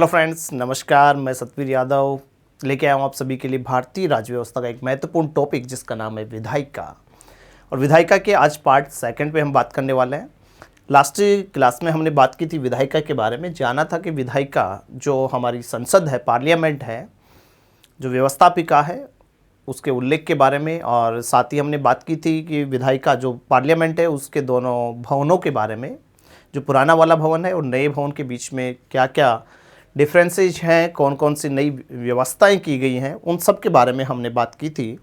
Hello friends, नमस्कार। मैं सतवीर यादव लेके आया हूँ आप सभी के लिए भारतीय राज्य व्यवस्था का एक महत्वपूर्ण टॉपिक जिसका नाम है विधायिका। और विधायिका के आज पार्ट सेकंड पे हम बात करने वाले हैं। लास्ट क्लास में हमने बात की थी विधायिका के बारे में। जाना था कि विधायिका जो हमारी संसद है, पार्लियामेंट है, जो व्यवस्थापिका है, उसके उल्लेख के बारे में, और साथ ही हमने बात की थी कि विधायिका जो पार्लियामेंट है उसके दोनों भवनों के बारे में, जो पुराना वाला भवन है और नए भवन के बीच में क्या क्या डिफरेंसेज हैं, कौन कौन सी नई व्यवस्थाएं की गई हैं, उन सब के बारे में हमने बात की थी।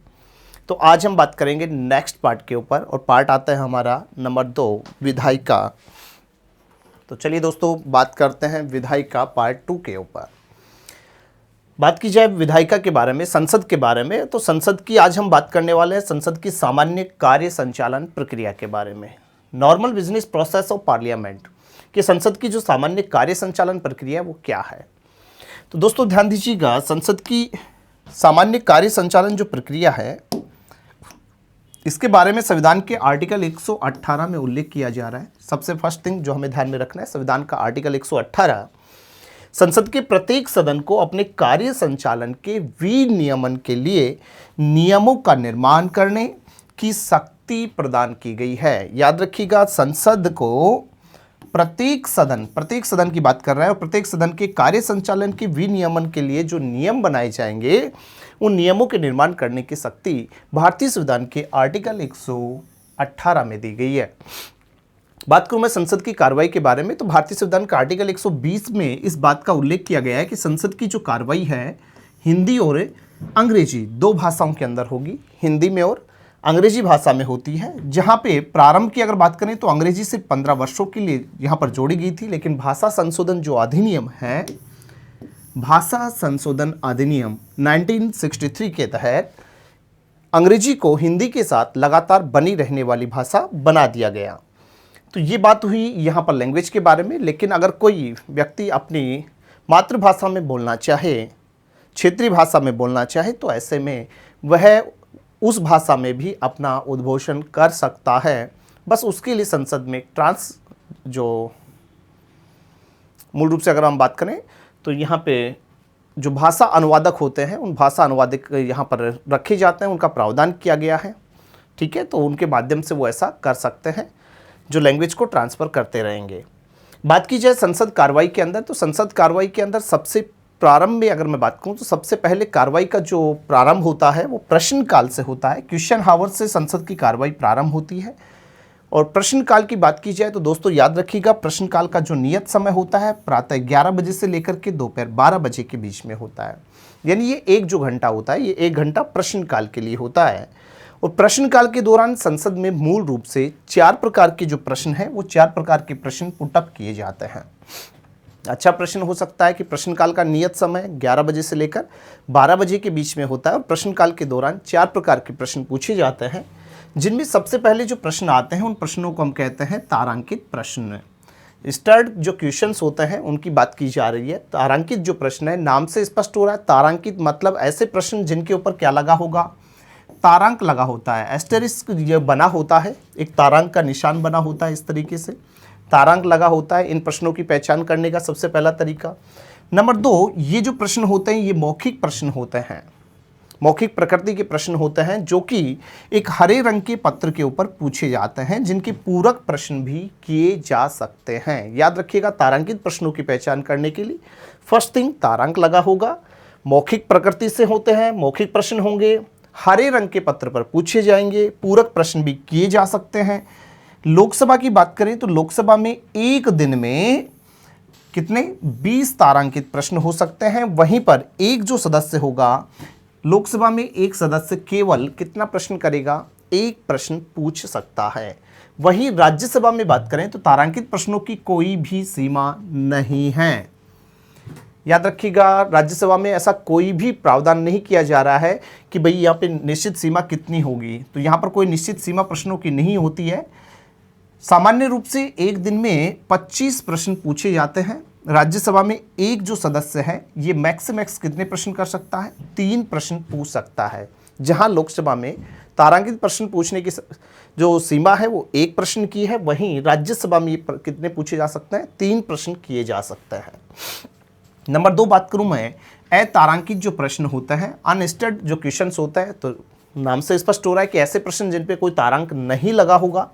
तो आज हम बात करेंगे नेक्स्ट पार्ट के ऊपर, और पार्ट आता है हमारा नंबर 2, विधायिका। तो चलिए दोस्तों, बात करते हैं विधायिका पार्ट 2 के ऊपर। बात की जाए विधायिका के बारे में, संसद के बारे में, तो संसद की आज हम बात करने वाले हैं संसद की सामान्य कार्य संचालन प्रक्रिया के बारे में। Normal business process of parliament कि संसद की जो सामान्य कार्य संचालन प्रक्रिया है वो क्या है। तो दोस्तों ध्यान दीजिएगा, संसद की सामान्य कार्य संचालन जो प्रक्रिया है इसके बारे में संविधान के आर्टिकल 118 में उल्लेख किया जा रहा है। सबसे फर्स्ट थिंग जो हमें ध्यान में रखना है, संविधान का आर्टिकल 118 संसद के प्रत्येक सदन को अपने कार्य संचालन के विनियमन के लिए नियमों का निर्माण करने की शक्ति प्रदान की गई है। याद रखिएगा, संसद को प्रत्येक सदन की बात कर रहा है, और प्रत्येक सदन के कार्य संचालन के विनियमन के लिए जो नियम बनाए जाएंगे उन नियमों के निर्माण करने की शक्ति भारतीय संविधान के आर्टिकल 118 में दी गई है। बात करूं मैं संसद की कार्रवाई के बारे में, तो भारतीय संविधान का आर्टिकल 120 में इस बात का उल्लेख किया गया है कि संसद की जो कार्रवाई है हिंदी और अंग्रेजी दो भाषाओं के अंदर होगी, हिंदी में और अंग्रेजी भाषा में होती है। जहाँ पे प्रारंभ की अगर बात करें तो अंग्रेजी सिर्फ 15 वर्षों के लिए यहाँ पर जोड़ी गई थी, लेकिन भाषा संशोधन जो अधिनियम है, भाषा संशोधन अधिनियम 1963 के तहत अंग्रेजी को हिंदी के साथ लगातार बनी रहने वाली भाषा बना दिया गया। तो ये बात हुई यहाँ पर लैंग्वेज के बारे में। लेकिन अगर कोई व्यक्ति अपनी मातृभाषा में बोलना चाहे, क्षेत्रीय भाषा में बोलना चाहे, तो ऐसे में वह उस भाषा में भी अपना उद्घोषण कर सकता है। बस उसके लिए संसद में जो मूल रूप से अगर हम बात करें तो यहाँ पे जो भाषा अनुवादक होते हैं उन भाषा अनुवादक यहाँ पर रखे जाते हैं, उनका प्रावधान किया गया है। ठीक है, तो उनके माध्यम से वो ऐसा कर सकते हैं, जो लैंग्वेज को ट्रांसफ़र करते रहेंगे। बात की जाए संसद कार्रवाई के अंदर, तो संसद कार्रवाई के अंदर सबसे प्रारंभ में अगर मैं बात करूं तो सबसे पहले कार्रवाई का जो प्रारंभ होता है वो प्रश्नकाल से होता है। क्वेश्चन हावर से संसद की कार्रवाई प्रारंभ होती है। और प्रश्नकाल की बात की जाए तो दोस्तों याद रखिएगा, प्रश्नकाल का जो नियत समय होता है प्रातः 11 बजे से लेकर के दोपहर 12 बजे के बीच में होता है। यानी ये एक जो घंटा होता है, ये 1 घंटा प्रश्नकाल के लिए होता है। और प्रश्नकाल के दौरान संसद में मूल रूप से 4 प्रकार के जो प्रश्न हैं वो 4 प्रकार के प्रश्न पुटअप किए जाते हैं। अच्छा प्रश्न हो सकता है कि प्रश्नकाल का नियत समय 11 बजे से लेकर 12 बजे के बीच में होता है, और प्रश्नकाल के दौरान 4 प्रकार के प्रश्न पूछे जाते हैं, जिनमें सबसे पहले जो प्रश्न आते हैं उन प्रश्नों को हम कहते हैं तारांकित प्रश्न। स्टर्ड जो क्वेश्चंस होते हैं उनकी बात की जा रही है। तारांकित जो प्रश्न है, नाम से स्पष्ट हो रहा है, तारांकित मतलब ऐसे प्रश्न जिनके ऊपर क्या लगा होगा, तारांक लगा होता है। एस्टेरिस्क ये बना होता है, एक तारांक का निशान बना होता है, इस तरीके से तारांक लगा होता है। इन प्रश्नों की पहचान करने का सबसे पहला तरीका। नंबर 2, ये जो प्रश्न होते हैं ये मौखिक प्रश्न होते हैं, मौखिक प्रकृति के प्रश्न होते हैं, जो कि एक हरे रंग के पत्र के ऊपर पूछे जाते हैं, जिनके पूरक प्रश्न भी किए जा सकते हैं। याद रखिएगा, तारांकित प्रश्नों की पहचान करने के लिए फर्स्ट थिंग तारांक लगा होगा, मौखिक प्रकृति से होते हैं, मौखिक प्रश्न होंगे, हरे रंग के पत्र पर पूछे जाएंगे, पूरक प्रश्न भी किए जा सकते हैं। लोकसभा की बात करें तो लोकसभा में एक दिन में कितने 20 तारांकित प्रश्न हो सकते हैं। वहीं पर एक जो सदस्य होगा लोकसभा में, एक सदस्य केवल कितना प्रश्न करेगा, 1 प्रश्न पूछ सकता है। वहीं राज्यसभा में बात करें तो तारांकित प्रश्नों की कोई भी सीमा नहीं है। याद रखिएगा, राज्यसभा में ऐसा कोई भी प्रावधान नहीं किया जा रहा है कि भाई यहाँ पे निश्चित सीमा कितनी होगी। तो यहाँ पर कोई निश्चित सीमा प्रश्नों की नहीं होती है। सामान्य रूप से एक दिन में 25 प्रश्न पूछे जाते हैं। राज्यसभा में एक जो सदस्य है ये मैक्स कितने प्रश्न कर सकता है, 3 प्रश्न पूछ सकता है। जहां लोकसभा में तारांकित प्रश्न पूछने की जो सीमा है वो 1 प्रश्न की है, वहीं राज्यसभा में कितने पूछे जा सकते हैं, 3 प्रश्न किए जा सकते हैं। नंबर 2 बात करूं मैं अतारांकित जो प्रश्न होता है, अनस्टेड जो क्वेश्चंस होता है, तो नाम से स्पष्ट हो रहा है कि ऐसे प्रश्न जिन पे कोई तारांक नहीं लगा होगा,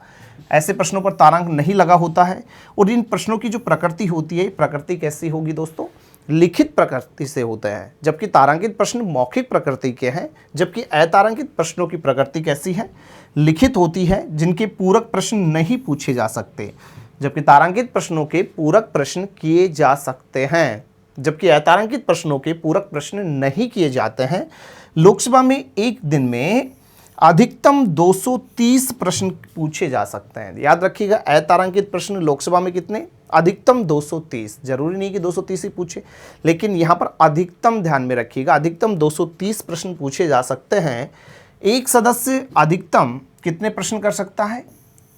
ऐसे प्रश्नों पर तारांक नहीं लगा होता है। और इन प्रश्नों की जो प्रकृति होती है, प्रकृति कैसी होगी दोस्तों, लिखित प्रकृति से होता है, जबकि तारांकित प्रश्न मौखिक प्रकृति के हैं। जबकि अतारांकित प्रश्नों की प्रकृति कैसी है, लिखित होती है, जिनके पूरक प्रश्न नहीं पूछे जा सकते, जबकि तारांकित प्रश्नों के पूरक प्रश्न किए जा सकते हैं, जबकि अतारांकित प्रश्नों के पूरक प्रश्न नहीं किए जाते हैं। लोकसभा में एक दिन में अधिकतम 230 प्रश्न पूछे जा सकते हैं। याद रखिएगा, अतारांकित प्रश्न लोकसभा में कितने, अधिकतम 230, जरूरी नहीं कि 230 ही पूछे, लेकिन यहाँ पर अधिकतम ध्यान में रखिएगा, अधिकतम 230 प्रश्न पूछे जा सकते हैं। एक सदस्य अधिकतम कितने प्रश्न कर सकता है,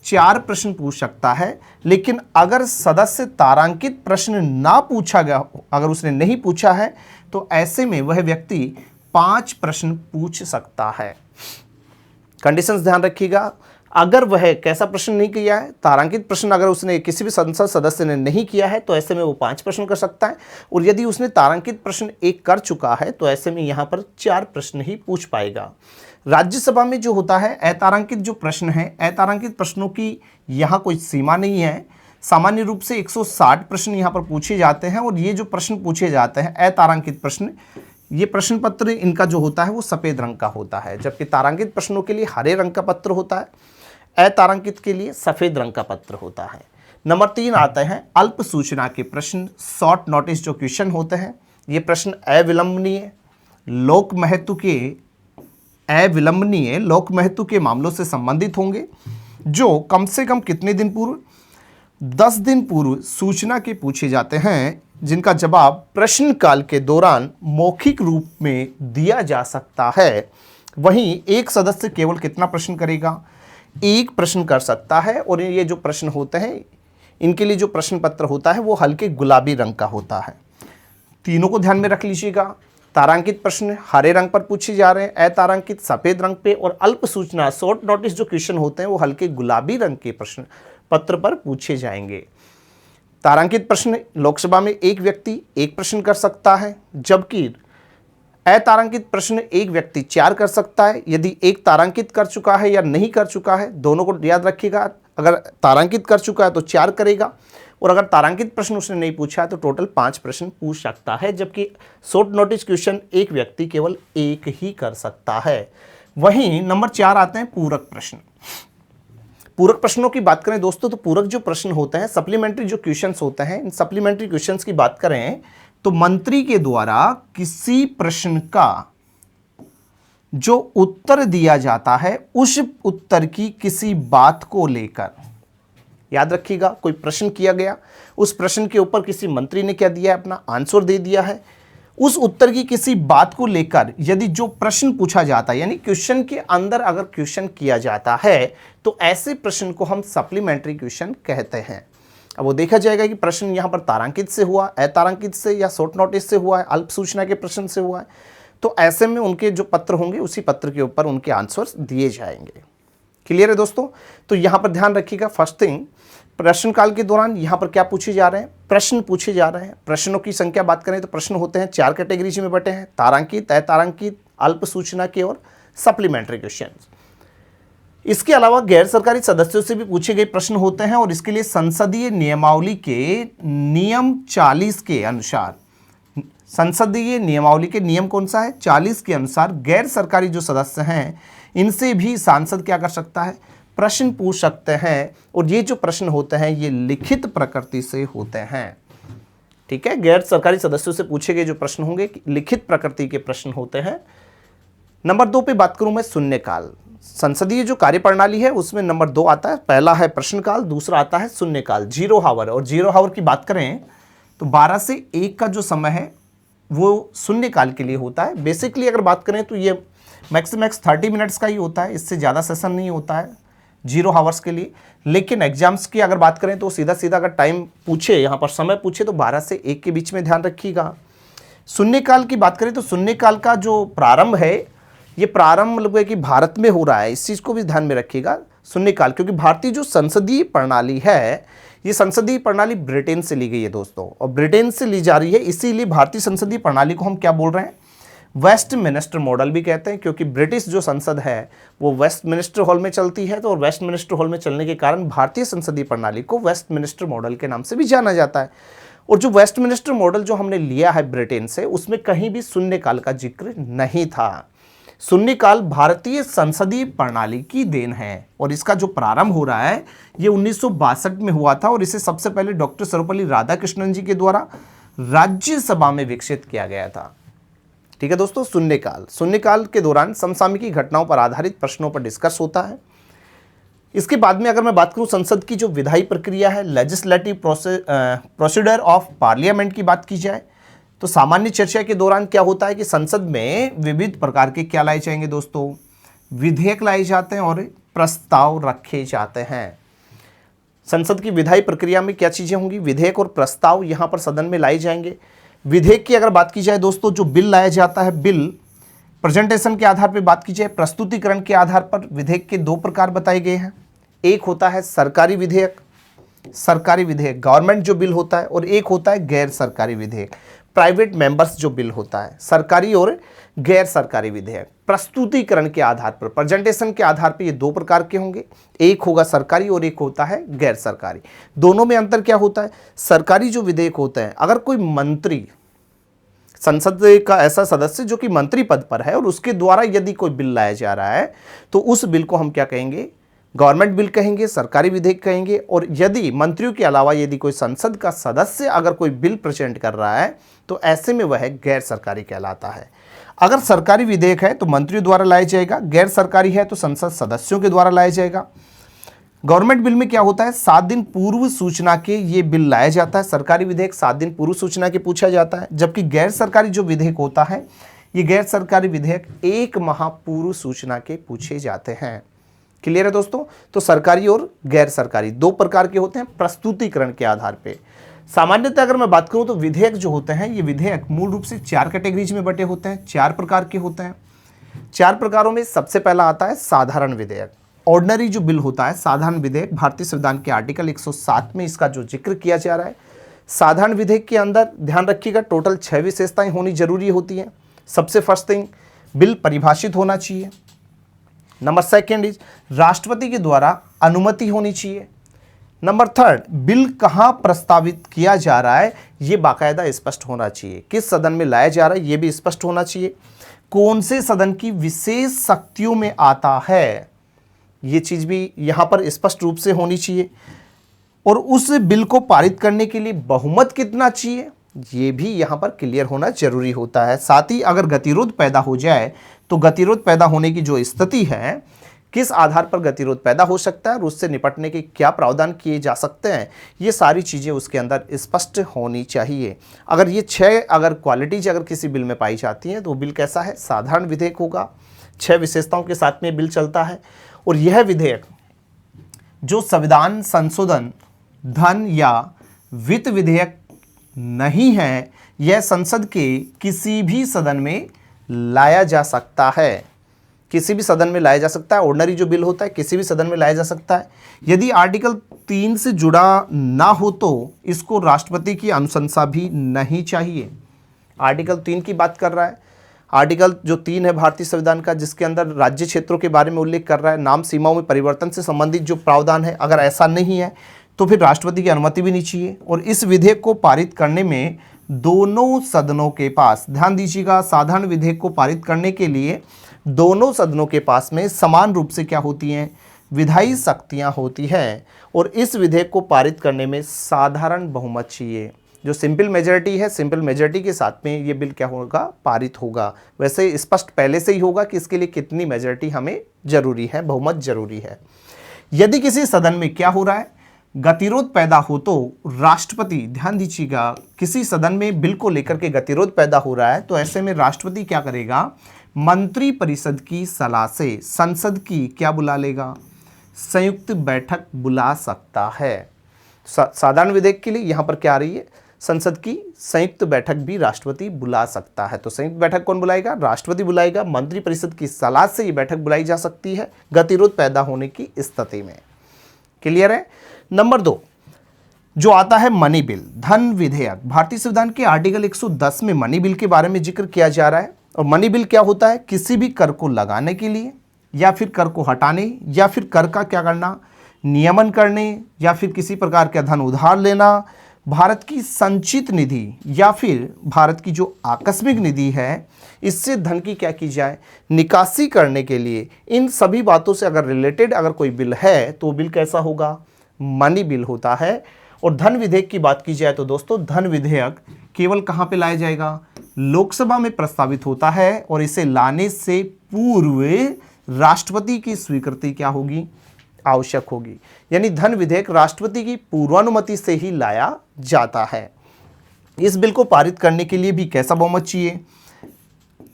4 प्रश्न पूछ सकता है। लेकिन अगर सदस्य तारांकित प्रश्न ना पूछा गया, अगर उसने नहीं पूछा है, तो ऐसे में वह व्यक्ति 5 प्रश्न पूछ सकता है। कंडीशंस ध्यान रखिएगा, अगर वह कैसा प्रश्न नहीं किया है, तारांकित प्रश्न अगर उसने किसी भी संसद सदस्य ने नहीं किया है, तो ऐसे में वो 5 प्रश्न कर सकता है। और यदि उसने तारांकित प्रश्न 1 कर चुका है, तो ऐसे में यहाँ पर 4 प्रश्न ही पूछ पाएगा। राज्यसभा में जो होता है अतारांकित जो प्रश्न है, अतारांकित प्रश्नों की यहाँ कोई सीमा नहीं है। सामान्य रूप से 160 प्रश्न यहाँ पर पूछे जाते हैं। और ये जो प्रश्न पूछे जाते हैं अतारांकित प्रश्न, ये प्रश्न पत्र इनका जो होता है वो सफ़ेद रंग का होता है, जबकि तारांकित प्रश्नों के लिए हरे रंग का पत्र होता है, अतारांकित के लिए सफ़ेद रंग का पत्र होता है। नंबर 3 आते हैं अल्प सूचना के प्रश्न, शॉर्ट नोटिस जो क्वेश्चन होते हैं। ये प्रश्न अविलंबनीय लोक महत्व के मामलों से संबंधित होंगे, जो कम से कम कितने दिन पूर्व, 10 दिन पूर्व सूचना के पूछे जाते हैं, जिनका जवाब प्रश्नकाल के दौरान मौखिक रूप में दिया जा सकता है। वहीं एक सदस्य केवल कितना प्रश्न करेगा, 1 प्रश्न कर सकता है। और ये जो प्रश्न होते हैं, इनके लिए जो प्रश्न पत्र होता है वो हल्के गुलाबी रंग का होता है। तीनों को ध्यान में रख लीजिएगा, तारांकित प्रश्न हरे रंग पर पूछे जा रहे हैं, अतारांकित सफ़ेद रंग पे, और अल्प सूचना शॉर्ट नोटिस जो क्वेश्चन होते हैं वो हल्के गुलाबी रंग के प्रश्न पत्र पर पूछे जाएंगे। तारांकित प्रश्न लोकसभा में एक व्यक्ति 1 प्रश्न कर सकता है, जबकि अतारांकित प्रश्न एक व्यक्ति 4 कर सकता है। यदि एक तारांकित कर चुका है या नहीं कर चुका है, दोनों को याद रखिएगा। अगर तारांकित कर चुका है तो 4 करेगा, और अगर तारांकित प्रश्न उसने नहीं पूछा है तो टोटल 5 प्रश्न पूछ सकता है। जबकि शॉर्ट नोटिस क्वेश्चन एक व्यक्ति केवल 1 ही कर सकता है। वहीं नंबर 4 आते हैं पूरक प्रश्न। पूरक प्रश्नों की बात करें दोस्तों, तो पूरक जो प्रश्न होते हैं, सप्लीमेंट्री जो क्वेश्चंस होते हैं, इन सप्लीमेंट्री क्वेश्चंस की बात करें तो मंत्री के द्वारा किसी प्रश्न का जो उत्तर दिया जाता है, उस उत्तर की किसी बात को लेकर, याद रखिएगा, कोई प्रश्न किया गया, उस प्रश्न के ऊपर किसी मंत्री ने क्या दिया है, अपना आंसर दे दिया है, उस उत्तर की किसी बात को लेकर यदि जो प्रश्न पूछा जाता है, यानी क्वेश्चन के अंदर अगर क्वेश्चन किया जाता है, तो ऐसे प्रश्न को हम सप्लीमेंट्री क्वेश्चन कहते हैं। अब वो देखा जाएगा कि प्रश्न यहाँ पर तारांकित से हुआ, अतारांकित से, या शॉर्ट नोटिस से हुआ है, अल्प सूचना के प्रश्न से हुआ है, तो ऐसे में उनके जो पत्र होंगे उसी पत्र के ऊपर उनके आंसर्स दिए जाएंगे। क्लियर है दोस्तों? तो यहाँ पर ध्यान रखिएगा, फर्स्ट थिंग, प्रश्नकाल के दौरान यहाँ पर क्या पूछे जा रहे हैं, प्रश्न पूछे जा रहे हैं। प्रश्नों की संख्या बात करें तो प्रश्न होते हैं 4 कैटेगरीज में बटे हैं, तारांकित, अतारांकित, अल्प सूचना के और सप्लीमेंट्री क्वेश्चन। इसके अलावा गैर सरकारी सदस्यों से भी पूछे गए प्रश्न होते हैं, और इसके लिए संसदीय नियमावली के नियम 40 के अनुसार, संसदीय नियमावली के नियम कौन सा है, 40 के अनुसार गैर सरकारी जो सदस्य हैं इनसे भी सांसद क्या कर सकता है, प्रश्न पूछ सकते हैं। और ये जो प्रश्न होते हैं ये लिखित प्रकृति से होते हैं। ठीक है, गैर सरकारी सदस्यों से पूछे गए जो प्रश्न होंगे लिखित प्रकृति के प्रश्न होते हैं। नंबर 2 पे बात करूं मैं, शून्यकाल। संसदीय जो कार्यप्रणाली है उसमें नंबर 2 आता है, पहला है प्रश्नकाल, दूसरा आता है शून्यकाल, 0 हावर। और 0 हावर की बात करें तो 12 से 1 का जो समय है वो शून्यकाल के लिए होता है। बेसिकली अगर बात करें तो ये मैक्स 30 मिनट्स का ही होता है, इससे ज़्यादा सेशन नहीं होता है 0 हावर्स के लिए। लेकिन एग्जाम्स की अगर बात करें तो सीधा सीधा अगर टाइम पूछे, यहाँ पर समय पूछे, तो 12 से 1 के बीच में ध्यान रखिएगा। शून्यकाल की बात करें तो शून्यकाल का जो प्रारंभ है, ये प्रारंभ मतलब है कि भारत में हो रहा है, इस चीज़ को भी ध्यान में रखिएगा। शून्यकाल, क्योंकि भारतीय जो संसदीय प्रणाली है, ये संसदीय प्रणाली ब्रिटेन से ली गई है दोस्तों, और ब्रिटेन से ली जा रही है, इसीलिए भारतीय संसदीय प्रणाली को हम क्या बोल रहे हैं, वेस्टमिनिस्टर मॉडल भी कहते हैं, क्योंकि ब्रिटिश जो संसद है वो वेस्टमिनिस्टर हॉल में चलती है। तो वेस्टमिनिस्टर हॉल में चलने के कारण भारतीय संसदीय प्रणाली को वेस्टमिनिस्टर मॉडल के नाम से भी जाना जाता है। और जो वेस्टमिनिस्टर मॉडल जो हमने लिया है ब्रिटेन से, उसमें कहीं भी शून्यकाल का जिक्र नहीं था। शून्यकाल भारतीय संसदीय प्रणाली की देन है, और इसका जो प्रारंभ हो रहा है ये 1962 में हुआ था, और इसे सबसे पहले डॉक्टर सर्वपल्ली राधाकृष्णन जी के द्वारा राज्यसभा में विकसित किया गया था। ठीक है दोस्तों, शून्यकाल के दौरान समसामयिकी घटनाओं पर आधारित प्रश्नों पर डिस्कस होता है। इसके बाद में अगर मैं बात करूं संसद की जो विधायी प्रक्रिया है, लेजिस्लेटिव प्रोसीडर ऑफ पार्लियामेंट की बात की जाए, तो सामान्य चर्चा के दौरान क्या होता है कि संसद में विविध प्रकार के क्या लाए जाएंगे दोस्तों, विधेयक लाए जाते हैं और प्रस्ताव रखे जाते हैं। संसद की विधायी प्रक्रिया में क्या चीजें होंगी, विधेयक और प्रस्ताव यहां पर सदन में लाए जाएंगे। विधेयक की अगर बात की जाए दोस्तों, जो बिल लाया जाता है, बिल प्रेजेंटेशन के आधार पर बात की जाए, प्रस्तुतिकरण के आधार पर विधेयक के दो प्रकार बताए गए हैं। एक होता है सरकारी विधेयक, गवर्नमेंट जो बिल होता है, और एक होता है गैर सरकारी विधेयक, प्राइवेट मेंबर्स जो बिल होता है। सरकारी और गैर सरकारी विधेयक प्रस्तुतिकरण के आधार पर, प्रेजेंटेशन के आधार पर ये दो प्रकार के होंगे, एक होगा सरकारी और एक होता है गैर सरकारी। दोनों में अंतर क्या होता है, सरकारी जो विधेयक होते हैं, अगर कोई मंत्री, संसद का ऐसा सदस्य जो कि मंत्री पद पर है और उसके द्वारा यदि कोई बिल लाया जा रहा है, तो उस बिल को हम क्या कहेंगे, गवर्नमेंट बिल कहेंगे, सरकारी विधेयक कहेंगे। और यदि मंत्रियों के अलावा यदि कोई संसद का सदस्य अगर कोई बिल प्रेजेंट कर रहा है, तो ऐसे में वह गैर सरकारी कहलाता है। अगर सरकारी विधेयक है तो मंत्रियों द्वारा लाया जाएगा, गैर सरकारी है तो संसद सदस्यों के द्वारा लाया जाएगा। गवर्नमेंट बिल में क्या होता है, 7 दिन पूर्व सूचना के ये बिल लाया जाता है, सरकारी विधेयक 7 दिन पूर्व सूचना के पूछा जाता है। जबकि गैर सरकारी जो विधेयक होता है, ये गैर सरकारी विधेयक 1 माह पूर्व सूचना के पूछे जाते हैं। क्लियर है दोस्तों, तो सरकारी और गैर सरकारी दो प्रकार के होते हैं प्रस्तुतिकरण के आधार पे। सामान्यतः अगर मैं बात करूं तो विधेयक जो होते हैं, ये विधेयक मूल रूप से 4 कैटेगरीज में बटे होते हैं, 4 प्रकार के होते हैं। 4 प्रकारों में सबसे पहला आता है साधारण विधेयक। ऑर्डिनरी जो बिल होता है, साधारण विधेयक, भारतीय संविधान के आर्टिकल 107 में इसका जो जिक्र किया जा रहा है। साधारण विधेयक के अंदर ध्यान रखिएगा टोटल 6 विशेषताएं होनी जरूरी होती हैं। सबसे फर्स्ट थिंग, बिल परिभाषित होना चाहिए। नंबर सेकेंड इज राष्ट्रपति के द्वारा अनुमति होनी चाहिए। नंबर थर्ड, बिल कहाँ प्रस्तावित किया जा रहा है ये बाकायदा स्पष्ट होना चाहिए। किस सदन में लाया जा रहा है ये भी स्पष्ट होना चाहिए। कौन से सदन की विशेष शक्तियों में आता है ये चीज भी यहां पर स्पष्ट रूप से होनी चाहिए। और उस बिल को पारित करने के लिए बहुमत कितना चाहिए ये भी यहां पर क्लियर होना जरूरी होता है। साथ ही अगर गतिरोध पैदा हो जाए तो गतिरोध पैदा होने की जो स्थिति है, किस आधार पर गतिरोध पैदा हो सकता है और उससे निपटने के क्या प्रावधान किए जा सकते हैं, ये सारी चीज़ें उसके अंदर स्पष्ट होनी चाहिए। अगर ये 6 अगर क्वालिटीज अगर किसी बिल में पाई जाती हैं तो बिल कैसा है, साधारण विधेयक होगा। 6 विशेषताओं के साथ में बिल चलता है। और यह विधेयक जो संविधान संशोधन, धन या वित्त विधेयक नहीं है, यह संसद के किसी भी सदन में लाया जा सकता है। किसी भी सदन में लाया जा सकता है। ऑर्डिनरी जो बिल होता है किसी भी सदन में लाया जा सकता है। यदि आर्टिकल 3 से जुड़ा ना हो तो इसको राष्ट्रपति की अनुशंसा भी नहीं चाहिए। आर्टिकल 3 की बात कर रहा है। आर्टिकल जो 3 है भारतीय संविधान का, जिसके अंदर राज्य क्षेत्रों के बारे में उल्लेख कर रहा है, नाम सीमाओं में परिवर्तन से संबंधित जो प्रावधान है, अगर ऐसा नहीं है तो फिर राष्ट्रपति की अनुमति भी नहीं चाहिए। और इस विधेयक को पारित करने में दोनों सदनों के पास, ध्यान दीजिएगा, साधारण विधेयक को पारित करने के लिए दोनों सदनों के पास में समान रूप से क्या होती हैं, विधायी शक्तियां होती हैं। और इस विधेयक को पारित करने में साधारण बहुमत चाहिए। जो सिंपल मेजॉरिटी है, सिंपल मेजॉरिटी के साथ में ये बिल क्या होगा, पारित होगा। वैसे स्पष्ट पहले से ही होगा कि इसके लिए कितनी मेजॉरिटी हमें जरूरी है, बहुमत जरूरी है। यदि किसी सदन में क्या हो रहा है, गतिरोध पैदा हो तो राष्ट्रपति, ध्यान दीजिएगा, किसी सदन में बिल को लेकर के गतिरोध पैदा हो रहा है तो ऐसे में राष्ट्रपति क्या करेगा, मंत्री परिषद की सलाह से संसद की क्या बुला लेगा, संयुक्त बैठक बुला सकता है। साधारण विधेयक के लिए यहां पर क्या आ रही है, संसद की संयुक्त बैठक भी राष्ट्रपति बुला सकता है। तो संयुक्त बैठक कौन बुलाएगा? राष्ट्रपति बुलाएगा। मंत्रिपरिषद की सलाह से ये बैठक बुलाई जा सकती है गतिरोध पैदा होने की स्थिति में। क्लियर है? नंबर 2 जो आता है मनी बिल, धन विधेयक। भारतीय संविधान के आर्टिकल 110 में मनी बिल के बारे में जिक्र किया जा रहा है। और मनी बिल क्या होता है? किसी भी कर को लगाने के लिए या फिर कर को हटाने या फिर कर का क्या करना, नियमन करने या फिर किसी प्रकार का धन उधार लेना, भारत की संचित निधि या फिर भारत की जो आकस्मिक निधि है इससे धन की क्या की जाए, निकासी करने के लिए। इन सभी बातों से अगर रिलेटेड अगर कोई बिल है तो बिल कैसा होगा? मनी बिल होता है। और धन विधेयक की बात की जाए तो दोस्तों धन विधेयक केवल कहाँ पे लाया जाएगा? लोकसभा में प्रस्तावित होता है और इसे लाने से पूर्व राष्ट्रपति की स्वीकृति क्या होगी? आवश्यक होगी। यानी धन विधेयक राष्ट्रपति की पूर्वानुमति से ही लाया जाता है। इस बिल को पारित करने के लिए भी कैसा बहुमत चाहिए?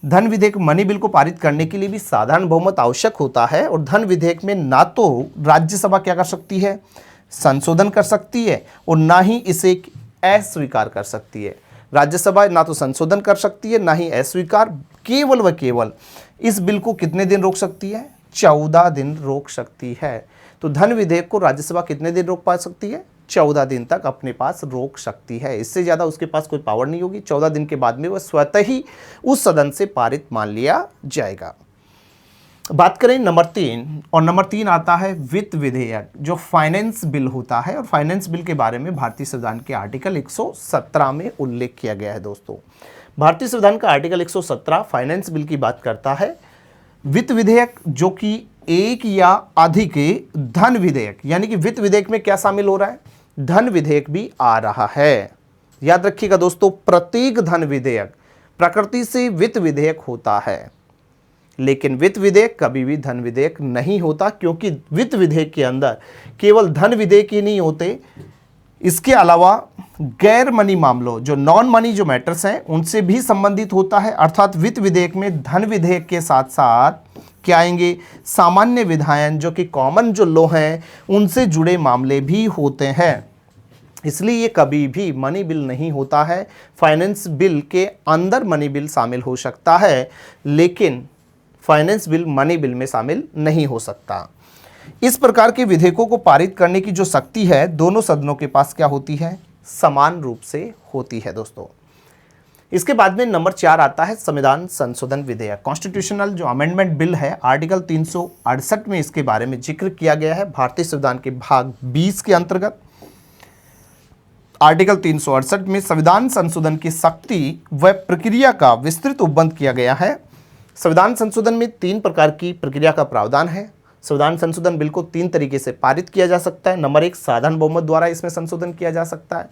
धन विधेयक मनी बिल को पारित करने के लिए भी साधारण बहुमत आवश्यक होता है। और धन विधेयक में ना तो राज्यसभा क्या कर सकती है? संशोधन कर सकती है और ना ही इसे अस्वीकार कर सकती है। राज्यसभा ना तो संशोधन कर सकती है ना ही अस्वीकार, केवल व केवल इस बिल को कितने दिन रोक सकती है? 14 दिन रोक सकती है। तो धन विधेयक को राज्यसभा कितने दिन रोक पा सकती है? 14 दिन तक अपने पास रोक सकती है। इससे ज़्यादा उसके पास कोई पावर नहीं होगी। 14 दिन के बाद में वह स्वतः ही उस सदन से पारित मान लिया जाएगा। बात करें नंबर 3, और नंबर 3 आता है वित्त विधेयक जो फाइनेंस बिल होता है। और फाइनेंस बिल के बारे में भारतीय संविधान के आर्टिकल 117 में उल्लेख किया गया है। दोस्तों भारतीय संविधान का आर्टिकल 117 फाइनेंस बिल की बात करता है। वित्त विधेयक जो कि एक या अधिक धन विधेयक, यानी कि वित्त विधेयक में क्या शामिल हो रहा है? धन विधेयक भी आ रहा है। याद रखिएगा दोस्तों, प्रत्येक धन विधेयक प्रकृति से वित्त विधेयक होता है, लेकिन वित्त विधेयक कभी भी धन विधेयक नहीं होता, क्योंकि वित्त विधेयक के अंदर केवल धन विधेयक ही नहीं होते, इसके अलावा गैर मनी मामलों जो नॉन मनी जो मैटर्स हैं उनसे भी संबंधित होता है। अर्थात वित्त विधेयक में धन विधेयक के साथ साथ क्या आएंगे? सामान्य विधायन जो कि कॉमन जो लॉ हैं उनसे जुड़े मामले भी होते हैं। इसलिए ये कभी भी मनी बिल नहीं होता है। फाइनेंस बिल के अंदर मनी बिल शामिल हो सकता है, लेकिन फाइनेंस बिल मनी बिल में शामिल नहीं हो सकता। इस प्रकार के विधेयकों को पारित करने की जो शक्ति है दोनों सदनों के पास क्या होती है? समान रूप से होती है दोस्तों। इसके बाद में नंबर 4 आता है संविधान संशोधन विधेयक। कॉन्स्टिट्यूशनल जो अमेंडमेंट बिल है आर्टिकल 368 में इसके बारे में जिक्र किया गया है। भारतीय संविधान के भाग 20 के अंतर्गत आर्टिकल 368 में संविधान संशोधन की शक्ति व प्रक्रिया का विस्तृत उपबंध किया गया है। संविधान संशोधन में 3 प्रकार की प्रक्रिया का प्रावधान है। संविधान संशोधन बिल को 3 तरीके से पारित किया जा सकता है। नंबर 1 साधारण बहुमत द्वारा इसमें संशोधन किया जा सकता है।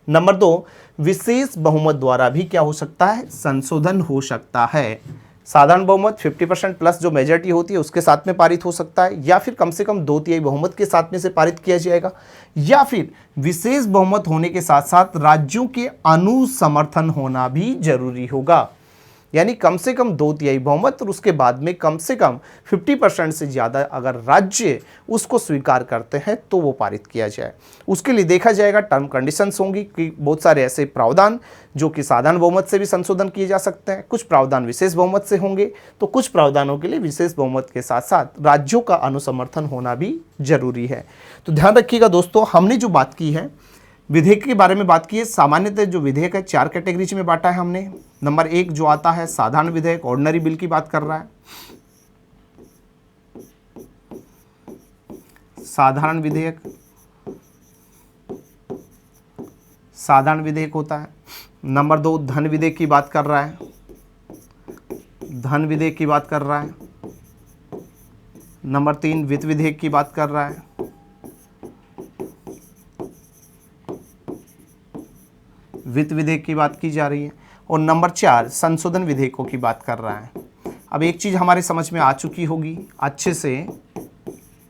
नंबर 2 विशेष बहुमत द्वारा भी क्या हो सकता है? संशोधन हो सकता है। साधारण बहुमत 50% प्लस जो मेजॉरिटी होती है उसके साथ में पारित हो सकता है, या फिर कम से कम 2/3 बहुमत के साथ में से पारित किया जाएगा, या फिर विशेष बहुमत होने के साथ साथ राज्यों के अनुसमर्थन होना भी जरूरी होगा। यानी कम से कम 2/3 बहुमत और उसके बाद में कम से कम 50% से ज़्यादा अगर राज्य उसको स्वीकार करते हैं तो वो पारित किया जाए। उसके लिए देखा जाएगा टर्म कंडीशंस होंगी कि बहुत सारे ऐसे प्रावधान जो कि साधारण बहुमत से भी संशोधन किए जा सकते हैं, कुछ प्रावधान विशेष बहुमत से होंगे, तो कुछ प्रावधानों के लिए विशेष बहुमत के साथ साथ राज्यों का अनुसमर्थन होना भी जरूरी है। तो ध्यान रखिएगा दोस्तों, हमने जो बात की है विधेयक के बारे में बात की है। सामान्यतः जो विधेयक है 4 कैटेगरीज में बांटा है हमने। नंबर 1 जो आता है साधारण विधेयक, ऑर्डिनरी बिल की बात कर रहा है। साधारण विधेयक होता है। नंबर 2 धन विधेयक की बात कर रहा है। धन विधेयक की बात कर रहा है। नंबर 3 वित्त विधेयक की बात कर रहा है। वित्त विधेयक की बात की जा रही है। और नंबर 4 संशोधन विधेयकों की बात कर रहा है। अब एक चीज़ हमारे समझ में आ चुकी होगी अच्छे से,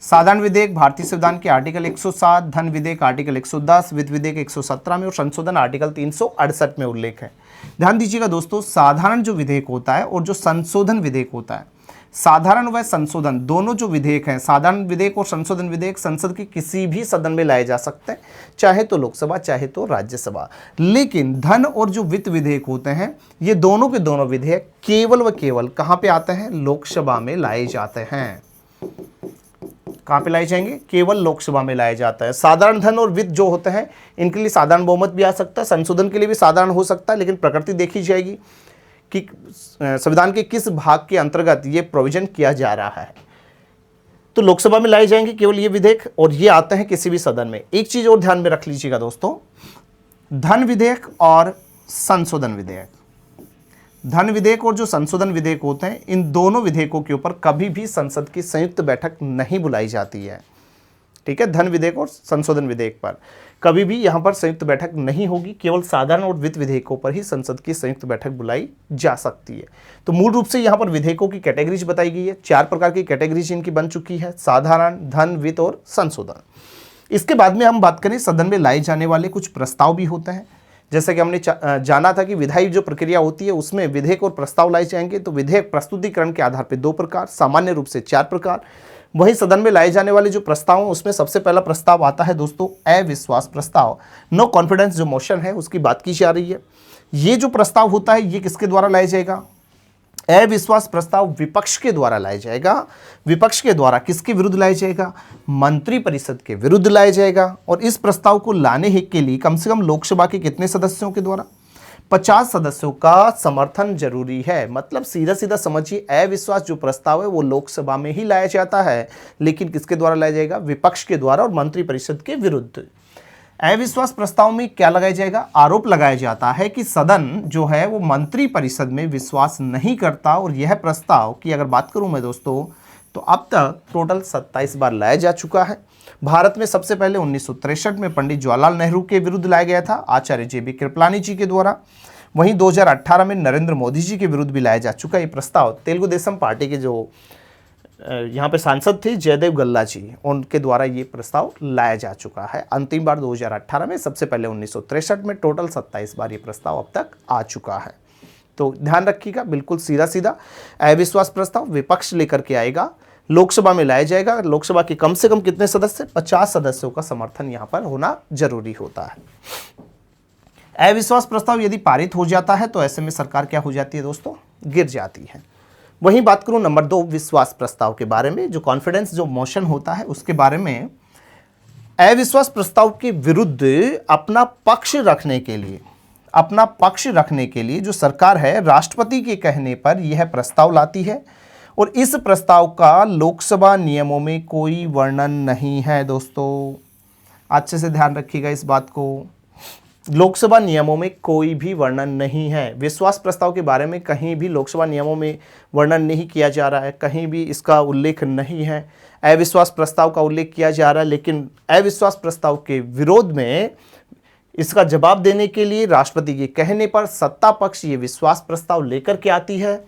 साधारण विधेयक भारतीय संविधान के आर्टिकल 107, धन विधेयक आर्टिकल 110, वित्त विधेयक 117 में और संशोधन आर्टिकल 368 में उल्लेख है। ध्यान दीजिएगा दोस्तों, साधारण जो विधेयक होता है और जो संशोधन विधेयक होता है, साधारण व संशोधन दोनों जो विधेयक हैं, साधारण विधेयक और संशोधन विधेयक संसद की किसी भी सदन में लाए जा सकते हैं, चाहे तो लोकसभा चाहे तो राज्यसभा। लेकिन धन और जो वित्त विधेयक होते हैं, ये दोनों के दोनों विधेयक केवल व केवल कहाँ पे आते हैं? लोकसभा में लाए जाते हैं। कहाँ पे लाए जाएंगे? केवल लोकसभा में लाया जाता है। साधारण धन और वित्त जो होते हैं, इनके लिए साधारण बहुमत भी आ सकता है, संशोधन के लिए भी साधारण हो सकता है, लेकिन प्रकृति देखी जाएगी कि संविधान के किस भाग के अंतर्गत ये प्रोविजन किया जा रहा है। तो लोकसभा में लाए जाएंगे केवल ये विधेयक, और ये आते हैं किसी भी सदन में। एक चीज और ध्यान में रख लीजिएगा दोस्तों, धन विधेयक और संशोधन विधेयक, धन विधेयक और जो संशोधन विधेयक होते हैं, इन दोनों विधेयकों के ऊपर कभी भी संसद की संयुक्त बैठक नहीं बुलाई जाती है। ठीक है, धन विधेयक और संशोधन विधेयक पर कभी भी यहाँ पर संयुक्त बैठक नहीं होगी, केवल साधारण और वित्त विधेयकों पर ही संसद की संयुक्त बैठक बुलाई जा सकती है। तो मूल रूप से यहाँ पर विधेयकों की कैटेगरीज बताई गई है, 4 प्रकार की कैटेगरीज इनकी बन चुकी है, साधारण, धन, वित्त और संशोधन। इसके बाद में हम बात करें, सदन में लाए जाने वाले कुछ प्रस्ताव भी होते हैं। जैसे कि हमने जाना था कि विधायी जो प्रक्रिया होती है उसमें विधेयक और प्रस्ताव लाए जाएंगे। तो विधेयक प्रस्तुतिकरण के आधार पर 2 प्रकार, सामान्य रूप से 4 प्रकार। वही सदन में लाए जाने वाले जो प्रस्ताव हैं, उसमें सबसे पहला प्रस्ताव आता है दोस्तों अविश्वास प्रस्ताव, नो कॉन्फिडेंस जो मोशन है उसकी बात की जा रही है। ये जो प्रस्ताव होता है, ये किसके द्वारा लाया जाएगा? अविश्वास प्रस्ताव विपक्ष के द्वारा लाया जाएगा। विपक्ष के द्वारा किसके विरुद्ध लाया जाएगा? मंत्रिपरिषद के विरुद्ध लाया जाएगा। और इस प्रस्ताव को लाने के लिए कम से कम लोकसभा के कितने सदस्यों के द्वारा? 50 सदस्यों का समर्थन जरूरी है। मतलब सीधा सीधा समझिए, अविश्वास जो प्रस्ताव है वो लोकसभा में ही लाया जाता है, लेकिन किसके द्वारा लाया जाएगा? विपक्ष के द्वारा और मंत्रिपरिषद के विरुद्ध। अविश्वास प्रस्ताव में क्या लगाया जाएगा? आरोप लगाया जाता है कि सदन जो है वो मंत्रिपरिषद में विश्वास नहीं करता। और यह प्रस्ताव की अगर बात करूं मैं दोस्तों, तो अब तक टोटल 27 बार लाया जा चुका है। भारत में सबसे पहले 1963 में पंडित जवाहरलाल नेहरू के विरुद्ध लाया गया था, आचार्य JB कृपलानी जी के द्वारा। वहीं 2018 में नरेंद्र मोदी जी के विरुद्ध भी लाया जा चुका है ये प्रस्ताव। तेलुगु देशम पार्टी के जो यहाँ पे सांसद थे जयदेव गल्ला जी, उनके द्वारा ये प्रस्ताव लाया जा चुका है। अंतिम बार 2018 में, सबसे पहले 1963 में। टोटल 27 बार ये प्रस्ताव अब तक आ चुका है। तो ध्यान रखिएगा, बिल्कुल सीधा सीधा अविश्वास प्रस्ताव विपक्ष लेकर के आएगा, लोकसभा में लाया जाएगा। लोकसभा के कम से कम कितने सदस्य? 50 सदस्यों का समर्थन यहाँ पर होना जरूरी होता है। अविश्वास प्रस्ताव यदि पारित हो जाता है तो ऐसे में सरकार क्या हो जाती है दोस्तों? गिर जाती है। वहीं बात करूं नंबर 2 विश्वास प्रस्ताव के बारे में, जो कॉन्फिडेंस जो मोशन होता है उसके बारे में। अविश्वास प्रस्ताव के विरुद्ध अपना पक्ष रखने के लिए जो सरकार है, राष्ट्रपति के कहने पर यह प्रस्ताव लाती है। और इस प्रस्ताव का लोकसभा नियमों में कोई वर्णन नहीं है दोस्तों, अच्छे से ध्यान रखिएगा इस बात को। लोकसभा नियमों में कोई भी वर्णन नहीं है। विश्वास प्रस्ताव के बारे में कहीं भी लोकसभा नियमों में वर्णन नहीं किया जा रहा है, कहीं भी इसका उल्लेख नहीं है। अविश्वास प्रस्ताव का उल्लेख किया जा रहा है, लेकिन अविश्वास प्रस्ताव के विरोध में इसका जवाब देने के लिए राष्ट्रपति के कहने पर सत्ता पक्ष ये विश्वास प्रस्ताव लेकर के आती है।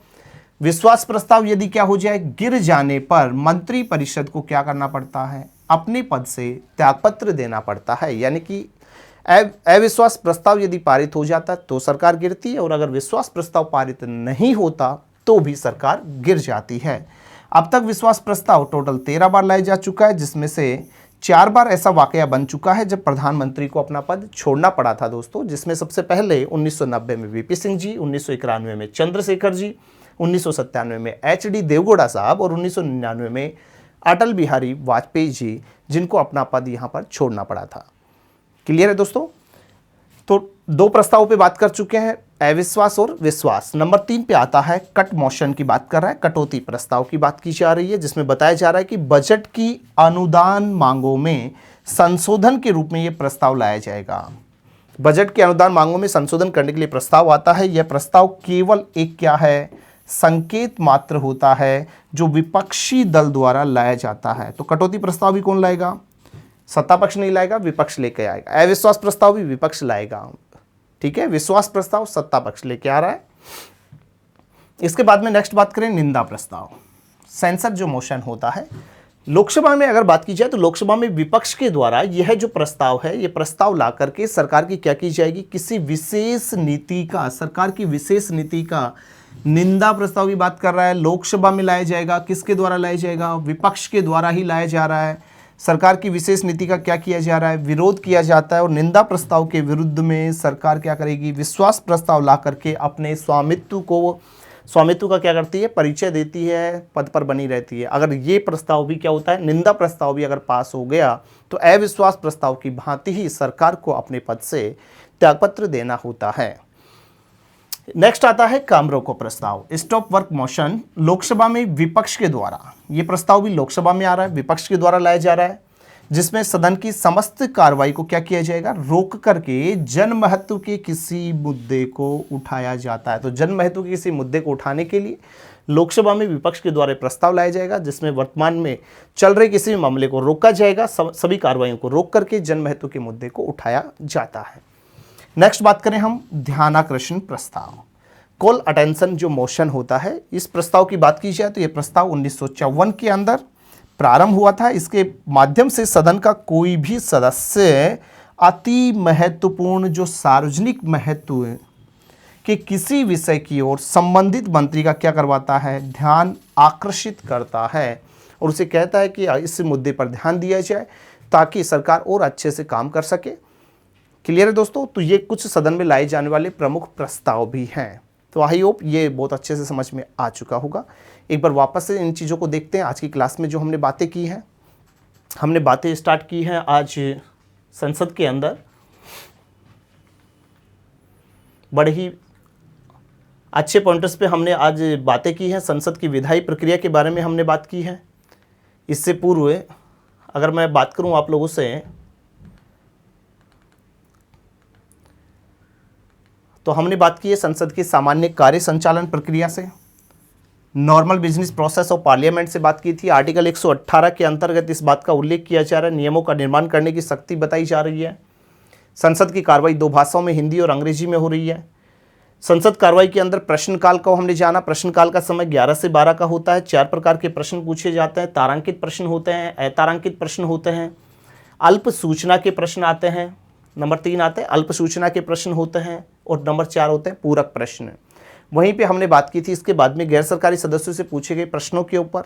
विश्वास प्रस्ताव यदि क्या हो जाए, गिर जाने पर मंत्रिपरिषद को क्या करना पड़ता है? अपने पद से त्यागपत्र देना पड़ता है। यानी कि अविश्वास प्रस्ताव यदि पारित हो जाता तो सरकार गिरती है, और अगर विश्वास प्रस्ताव पारित नहीं होता तो भी सरकार गिर जाती है। अब तक विश्वास प्रस्ताव टोटल 13 बार लाया जा चुका है, जिसमें से 4 बार ऐसा वाकया बन चुका है जब प्रधानमंत्री को अपना पद छोड़ना पड़ा था दोस्तों। जिसमें सबसे पहले 1990 में VP सिंह जी, 1991 में चंद्रशेखर जी, 1997 में HD देवगौड़ा साहब और 1999 में अटल बिहारी वाजपेयी जी, जिनको अपना पद यहाँ पर छोड़ना पड़ा था। क्लियर है दोस्तों? तो 2 प्रस्तावों पे बात कर चुके हैं, अविश्वास और विश्वास। नंबर 3 पे आता है कट मोशन की बात कर रहा है, कटौती प्रस्ताव की बात की जा रही है, जिसमें बताया जा रहा है कि बजट की अनुदान मांगों में संशोधन के रूप में यह प्रस्ताव लाया जाएगा। बजट के अनुदान मांगों में संशोधन करने के लिए प्रस्ताव आता है। यह प्रस्ताव केवल एक क्या है? संकेत मात्र होता है, जो विपक्षी दल द्वारा लाया जाता है। तो कटौती प्रस्ताव भी कौन लाएगा? सत्ता पक्ष नहीं लाएगा, विपक्ष लेके आएगा। अविश्वास प्रस्ताव भी विपक्ष लाएगा। ठीक है, विश्वास प्रस्ताव सत्ता पक्ष लेके आ रहा है। इसके बाद में नेक्स्ट बात करें निंदा प्रस्ताव, सेंसर जो मोशन होता है। लोकसभा में अगर बात की जाए तो लोकसभा में विपक्ष के द्वारा यह जो प्रस्ताव है, यह प्रस्ताव ला करके सरकार की क्या की जाएगी? किसी विशेष नीति का, सरकार की विशेष नीति का निंदा प्रस्ताव की बात कर रहा है, लोकसभा में लाया जाएगा, किसके द्वारा लाया जाएगा, विपक्ष के द्वारा ही लाया जा रहा है। सरकार की विशेष नीति का क्या किया जा रहा है, विरोध किया जाता है। और निंदा प्रस्ताव के विरुद्ध में सरकार क्या करेगी, विश्वास प्रस्ताव ला करके अपने स्वामित्व का क्या करती है, परिचय देती है, पद पर बनी रहती है। अगर ये प्रस्ताव भी क्या होता है, निंदा प्रस्ताव भी अगर पास हो गया तो अविश्वास प्रस्ताव की भांति ही सरकार को अपने पद से त्यागपत्र देना होता है। नेक्स्ट आता है काम रोको प्रस्ताव, स्टॉप वर्क मोशन। लोकसभा में विपक्ष के द्वारा, ये प्रस्ताव भी लोकसभा में आ रहा है, विपक्ष के द्वारा लाया जा रहा है, जिसमें सदन की समस्त कार्रवाई को क्या किया जाएगा, रोक करके जन महत्व के किसी मुद्दे को उठाया जाता है। तो जन महत्व के किसी मुद्दे को उठाने के लिए लोकसभा में विपक्ष के द्वारा प्रस्ताव लाया जाएगा, जिसमें वर्तमान में चल रहे किसी भी मामले को रोका जाएगा, सभी कार्रवाइयों को रोक करके जन महत्व के मुद्दे को उठाया जाता है। नेक्स्ट बात करें हम ध्यानाकर्षण प्रस्ताव, कॉल अटेंशन जो मोशन होता है, इस प्रस्ताव की बात की जाए तो यह प्रस्ताव 1954 के अंदर प्रारंभ हुआ था। इसके माध्यम से सदन का कोई भी सदस्य अति महत्वपूर्ण जो सार्वजनिक महत्व के किसी विषय की ओर संबंधित मंत्री का क्या करवाता है, ध्यान आकर्षित करता है और उसे कहता है कि इस मुद्दे पर ध्यान दिया जाए ताकि सरकार और अच्छे से काम कर सके। क्लियर है दोस्तों? तो ये कुछ सदन में लाए जाने वाले प्रमुख प्रस्ताव भी हैं। तो आई होप ये बहुत अच्छे से समझ में आ चुका होगा। एक बार वापस से इन चीज़ों को देखते हैं। आज की क्लास में जो हमने बातें की हैं, हमने बातें स्टार्ट की हैं आज संसद के अंदर, बड़े ही अच्छे पॉइंटर्स पे हमने आज बातें की हैं। संसद की विधायी प्रक्रिया के बारे में हमने बात की है। इससे पूर्व अगर मैं बात करूं आप लोगों से, तो हमने बात की है संसद की सामान्य कार्य संचालन प्रक्रिया से, normal business process of parliament से बात की थी। आर्टिकल 118 के अंतर्गत इस बात का उल्लेख किया जा रहा है, नियमों का निर्माण करने की शक्ति बताई जा रही है। संसद की कार्रवाई 2 भाषाओं में, हिंदी और अंग्रेजी में हो रही है। संसद कार्रवाई के अंदर प्रश्नकाल को हमने जाना, प्रश्नकाल का समय 11 से 12 का होता है। 4 प्रकार के प्रश्न पूछे जाते हैं, तारांकित प्रश्न होते हैं, अतारांकित प्रश्न होते हैं, अल्प सूचना के प्रश्न आते हैं, नंबर 3 आते हैं अल्प सूचना के प्रश्न होते हैं, और नंबर 4 होते हैं पूरक प्रश्न। वहीं पे हमने बात की थी इसके बाद में गैर सरकारी सदस्यों से पूछे गए प्रश्नों के ऊपर।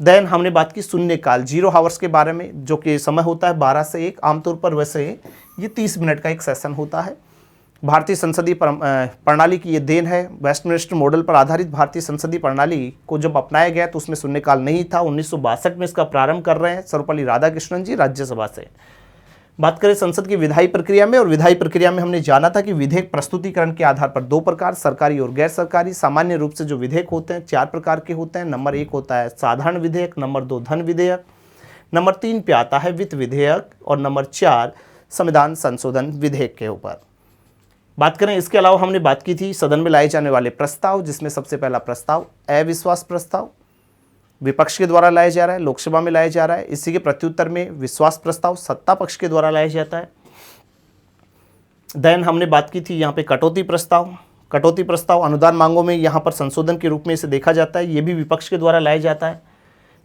देन हमने बात की शून्यकाल, 0 आवर्स के बारे में, जो कि समय होता है 12 से 1। आमतौर पर वैसे ये 30 मिनट का एक सेशन होता है। भारतीय संसदीय प्रणाली की ये देन है। वेस्टमिनिस्टर मॉडल पर आधारित भारतीय संसदीय प्रणाली को जब अपनाया गया तो उसमें शून्यकाल नहीं था। 1962 में इसका प्रारंभ कर रहे हैं सर्वपल्ली राधाकृष्णन जी राज्यसभा से। बात करें संसद की विधायी प्रक्रिया में, और विधायी प्रक्रिया में हमने जाना था कि विधेयक प्रस्तुतिकरण के आधार पर 2 प्रकार, सरकारी और गैर सरकारी। सामान्य रूप से जो विधेयक होते हैं 4 प्रकार के होते हैं। नंबर 1 होता है साधारण विधेयक, नंबर 2 धन विधेयक, नंबर 3 पे आता है वित्त विधेयक, और नंबर 4 संविधान संशोधन विधेयक के ऊपर बात करें। इसके अलावा हमने बात की थी सदन में लाए जाने वाले प्रस्ताव, जिसमें सबसे पहला प्रस्ताव अविश्वास प्रस्ताव विपक्ष के द्वारा लाया जा रहा है, लोकसभा में लाया जा रहा है। इसी के प्रत्युत्तर में विश्वास प्रस्ताव सत्ता पक्ष के द्वारा लाया जाता है। देन हमने बात की थी यहाँ पे कटौती प्रस्ताव। कटौती प्रस्ताव अनुदान मांगों में यहाँ पर संशोधन के रूप में इसे देखा जाता है, ये भी विपक्ष के द्वारा लाया जाता है।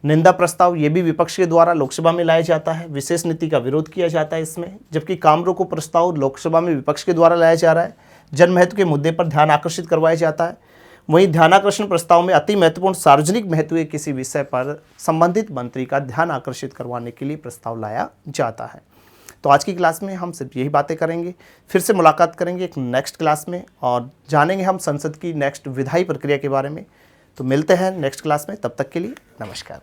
निंदा प्रस्ताव, ये भी विपक्ष के द्वारा लोकसभा में लाया जाता है। विशेष नीति का विरोध किया जाता है इसमें। जबकि काम रोको प्रस्ताव लोकसभा में विपक्ष के द्वारा लाया जा रहा है, जन महत्व के मुद्दे पर ध्यान आकर्षित करवाया जाता है। वहीं ध्यानाकर्षण प्रस्ताव में अति महत्वपूर्ण सार्वजनिक महत्व के किसी विषय पर संबंधित मंत्री का ध्यान आकर्षित करवाने के लिए प्रस्ताव लाया जाता है। तो आज की क्लास में हम सिर्फ यही बातें करेंगे। फिर से मुलाकात करेंगे एक नेक्स्ट क्लास में और जानेंगे हम संसद की नेक्स्ट विधायी प्रक्रिया के बारे में। तो मिलते हैं नेक्स्ट क्लास में, तब तक के लिए नमस्कार।